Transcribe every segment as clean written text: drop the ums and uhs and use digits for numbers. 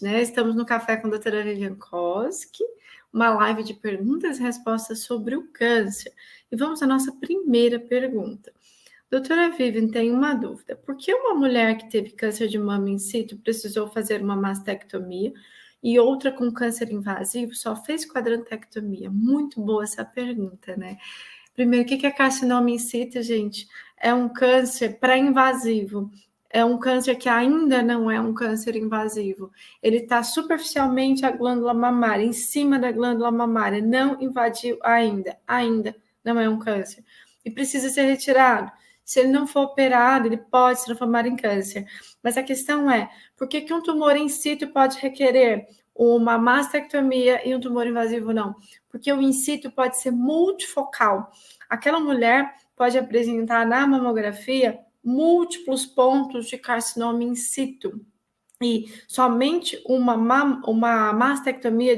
né? Estamos no Café com a doutora Vivian Koski, uma live de perguntas e respostas sobre o câncer. E vamos à nossa primeira pergunta. Doutora Vivian, tem uma dúvida. Por que uma mulher que teve câncer de mama in situ precisou fazer uma mastectomia e outra com câncer invasivo só fez quadrantectomia? Muito boa essa pergunta, né? Primeiro, o que é carcinoma in situ, gente? É um câncer pré-invasivo. É um câncer que ainda não é um câncer invasivo. Ele está superficialmente a glândula mamária, em cima da glândula mamária, não invadiu ainda não é um câncer. E precisa ser retirado. Se ele não for operado, ele pode se transformar em câncer. Mas a questão é, por que um tumor in situ pode requerer uma mastectomia e um tumor invasivo não? Porque o in situ pode ser multifocal. Aquela mulher pode apresentar na mamografia múltiplos pontos de carcinoma in situ. E somente uma mastectomia,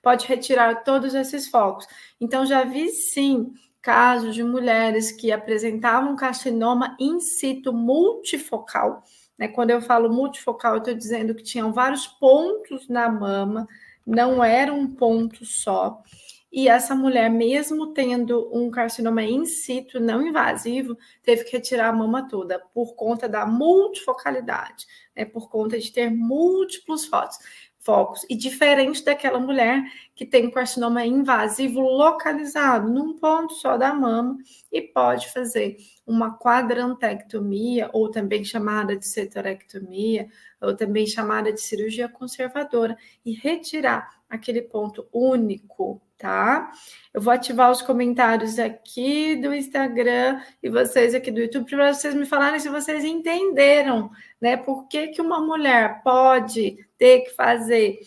pode retirar todos esses focos. Então, já vi, sim, casos de mulheres que apresentavam carcinoma in situ multifocal. Né? Quando eu falo multifocal, eu estou dizendo que tinham vários pontos na mama, não era um ponto só. E essa mulher, mesmo tendo um carcinoma in situ não invasivo, teve que retirar a mama toda por conta da multifocalidade, né? Por conta de ter múltiplos focos. E diferente daquela mulher que tem um carcinoma invasivo localizado num ponto só da mama e pode fazer uma quadrantectomia, ou também chamada de setorectomia, ou também chamada de cirurgia conservadora, e retirar aquele ponto único, tá? Eu vou ativar os comentários aqui do Instagram e vocês aqui do YouTube para vocês me falarem se vocês entenderam, né? Por que uma mulher pode ter que fazer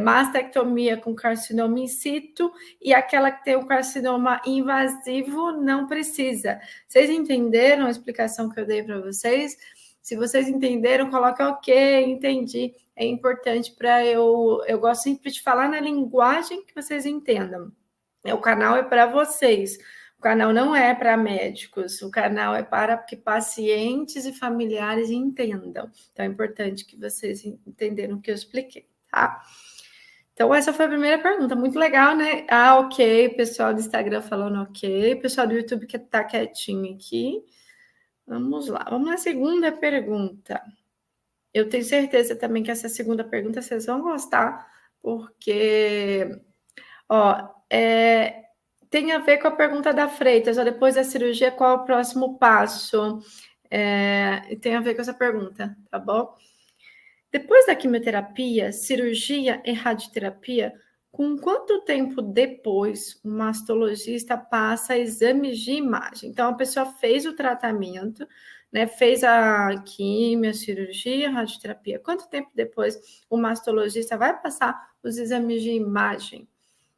mastectomia com carcinoma in situ e aquela que tem o carcinoma invasivo não precisa. Vocês entenderam a explicação que eu dei para vocês? Se vocês entenderam, coloca ok, entendi. É importante para eu gosto sempre de falar na linguagem que vocês entendam. O canal é para vocês. O canal não é para médicos, o canal é para que pacientes e familiares entendam. Então, é importante que vocês entenderam o que eu expliquei, tá? Então, essa foi a primeira pergunta. Muito legal, né? Ah, ok. Pessoal do Instagram falando ok. Pessoal do YouTube que tá quietinho aqui. Vamos lá. Vamos na segunda pergunta. Eu tenho certeza também que essa segunda pergunta vocês vão gostar, porque, ó, tem a ver com a pergunta da Freitas, ó, depois da cirurgia, qual é o próximo passo? Tem a ver com essa pergunta, tá bom? Depois da quimioterapia, cirurgia e radioterapia, com quanto tempo depois o mastologista passa exames de imagem? Então, a pessoa fez o tratamento, né, fez a quimio, a cirurgia, a radioterapia. Quanto tempo depois o mastologista vai passar os exames de imagem?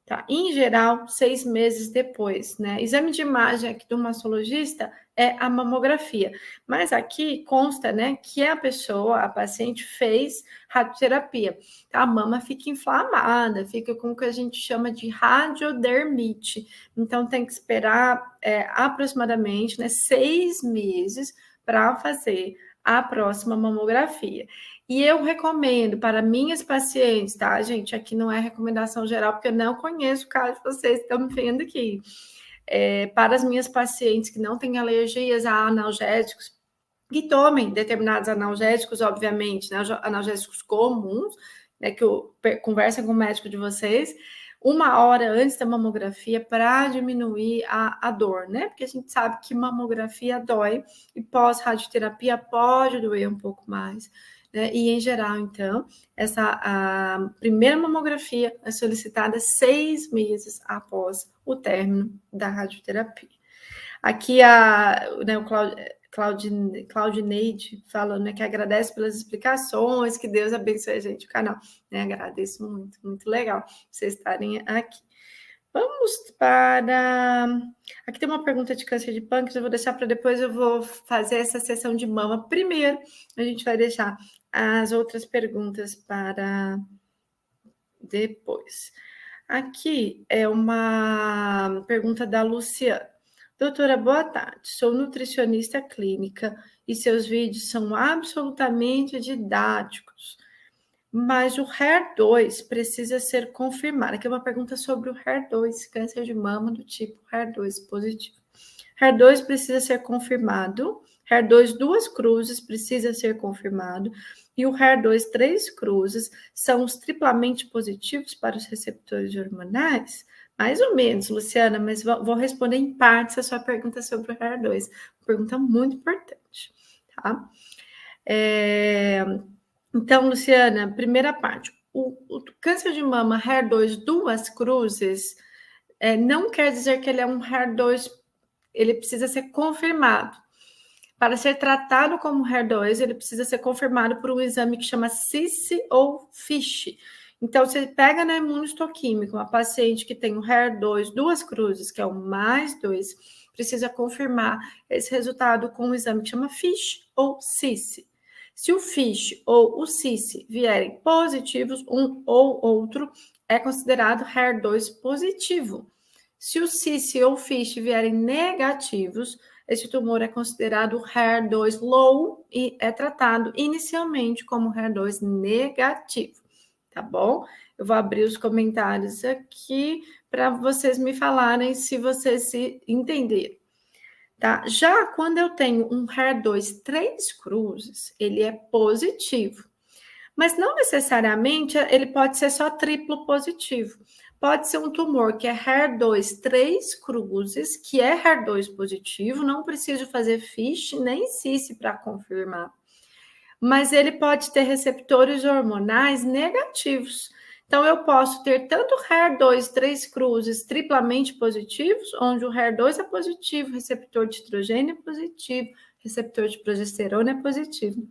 Tá? Em geral, 6 meses depois, né? Exame de imagem aqui do mastologista é a mamografia, mas aqui consta, né, que a paciente fez radioterapia. A mama fica inflamada, fica com o que a gente chama de radiodermite. Então, tem que esperar aproximadamente, né, 6 meses para fazer a próxima mamografia. E eu recomendo para minhas pacientes, tá, gente? Aqui não é recomendação geral, porque eu não conheço o caso de vocês que estão me vendo aqui. Para as minhas pacientes que não têm alergias a analgésicos, que tomem determinados analgésicos, obviamente, né, analgésicos comuns, né, que conversem com o médico de vocês, 1 hora antes da mamografia para diminuir a dor, né? Porque a gente sabe que mamografia dói e pós-radioterapia pode doer um pouco mais. Né? E, em geral, então, a primeira mamografia é solicitada 6 meses após o término da radioterapia. Aqui, o Claudineide falando, né, que agradece pelas explicações, que Deus abençoe a gente, o canal. Né? Agradeço muito, muito legal vocês estarem aqui. Vamos para... Aqui tem uma pergunta de câncer de pâncreas, eu vou deixar para depois, eu vou fazer essa sessão de mama. Primeiro, a gente vai deixar as outras perguntas para depois. Aqui é uma pergunta da Luciana. Doutora, boa tarde. Sou nutricionista clínica e seus vídeos são absolutamente didáticos. mas o HER2 precisa ser confirmado. Aqui é uma pergunta sobre o HER2, câncer de mama do tipo HER2 positivo. HER2 precisa ser confirmado, HER2 duas cruzes precisa ser confirmado, e o HER2 três cruzes são os triplamente positivos para os receptores hormonais? Mais ou menos, Luciana, mas vou responder em partes a sua pergunta sobre o HER2. Pergunta muito importante, tá? Então, Luciana, primeira parte. O câncer de mama HER2 duas cruzes não quer dizer que ele é um HER2, ele precisa ser confirmado. Para ser tratado como HER2, ele precisa ser confirmado por um exame que chama CIS ou FISH. Então, você pega na imunohistoquímica uma paciente que tem o HER2 duas cruzes, que é o mais 2, precisa confirmar esse resultado com um exame que chama FISH ou CIS. Se o FISH ou o CIS vierem positivos, um ou outro é considerado HER2 positivo. Se o CIS ou o FISH vierem negativos, esse tumor é considerado HER2 low e é tratado inicialmente como HER2 negativo, tá bom? Eu vou abrir os comentários aqui para vocês me falarem se vocês se entenderam. Tá? Já quando eu tenho um HER2 três cruzes, ele é positivo. Mas não necessariamente ele pode ser só triplo positivo. Pode ser um tumor que é HER2 três cruzes, que é HER2 positivo, não preciso fazer FISH nem CIS para confirmar. Mas ele pode ter receptores hormonais negativos. Então, eu posso ter tanto HER2 três cruzes triplamente positivos, onde o HER2 é positivo, receptor de estrogênio é positivo, receptor de progesterona é positivo.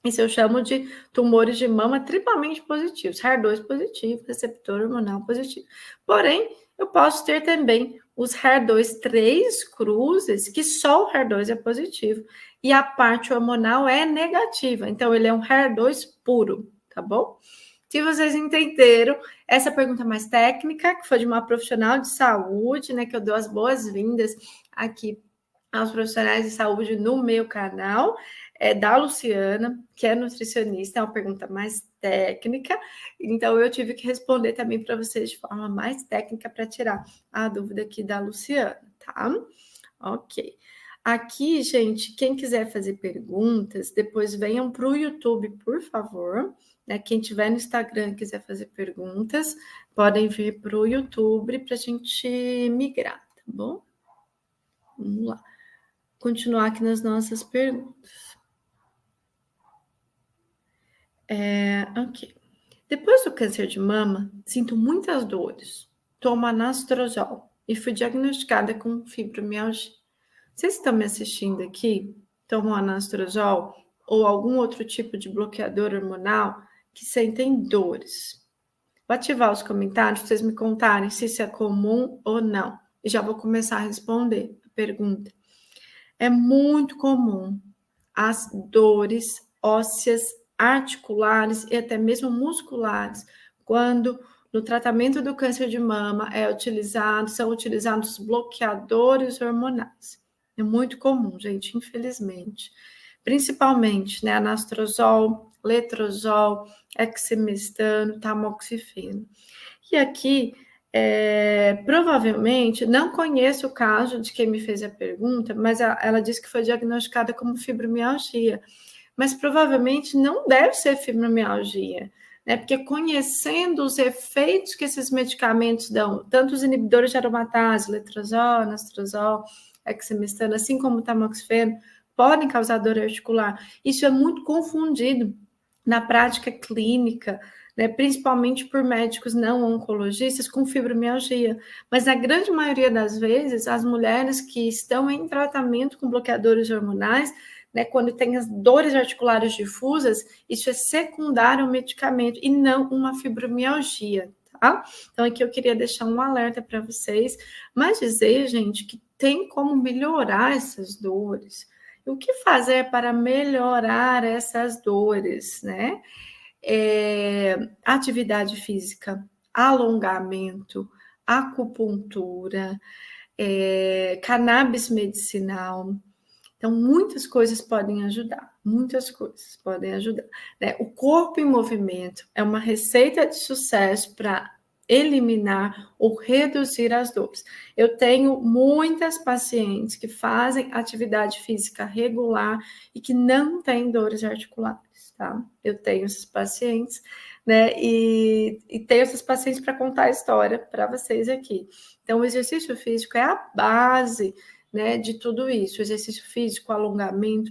Isso eu chamo de tumores de mama triplamente positivos, HER2 positivo, receptor hormonal positivo. Porém, eu posso ter também os HER2 três cruzes, que só o HER2 é positivo, e a parte hormonal é negativa. Então, ele é um HER2 puro, tá bom? Se vocês entenderam, essa pergunta mais técnica, que foi de uma profissional de saúde, né, que eu dou as boas-vindas aqui aos profissionais de saúde no meu canal, é da Luciana, que é nutricionista, é uma pergunta mais técnica, então eu tive que responder também para vocês de forma mais técnica para tirar a dúvida aqui da Luciana, tá? Ok. Aqui, gente, quem quiser fazer perguntas, depois venham para o YouTube, por favor. Né? Quem tiver no Instagram e quiser fazer perguntas, podem vir para o YouTube para a gente migrar, tá bom? Vamos lá. Continuar aqui nas nossas perguntas. Ok. Depois do câncer de mama, sinto muitas dores. Tomo anastrozol e fui diagnosticada com fibromialgia. Vocês estão me assistindo aqui? Tomam anastrozol ou algum outro tipo de bloqueador hormonal que sentem dores? Vou ativar os comentários para vocês me contarem se isso é comum ou não. E já vou começar a responder a pergunta. É muito comum as dores ósseas, articulares e até mesmo musculares, quando no tratamento do câncer de mama são utilizados bloqueadores hormonais. É muito comum, gente, infelizmente. Principalmente, né, anastrozol, letrozol, exemestano, tamoxifeno. E aqui, provavelmente, não conheço o caso de quem me fez a pergunta, mas ela disse que foi diagnosticada como fibromialgia, mas provavelmente não deve ser fibromialgia, né? Porque conhecendo os efeitos que esses medicamentos dão, tanto os inibidores de aromatase, letrozol, anastrozol, exemestano, assim como o tamoxifeno, podem causar dor articular. Isso é muito confundido na prática clínica, né, principalmente por médicos não oncologistas com fibromialgia. Mas na grande maioria das vezes, as mulheres que estão em tratamento com bloqueadores hormonais, né, quando tem as dores articulares difusas, isso é secundário ao medicamento e não uma fibromialgia, tá? Então aqui eu queria deixar um alerta para vocês, mas dizer, gente, que tem como melhorar essas dores. O que fazer para melhorar essas dores, né? Atividade física, alongamento, acupuntura, cannabis medicinal. Então, muitas coisas podem ajudar, né? O corpo em movimento é uma receita de sucesso para eliminar ou reduzir as dores. Eu tenho muitas pacientes que fazem atividade física regular e que não têm dores articulares, tá? Eu tenho esses pacientes, né? E tenho esses pacientes para contar a história para vocês aqui. Então, o exercício físico é a base, né, de tudo isso. O exercício físico, alongamento,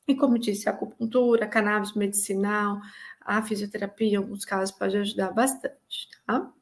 e como disse, a acupuntura, a cannabis medicinal, a fisioterapia, em alguns casos, pode ajudar bastante, tá?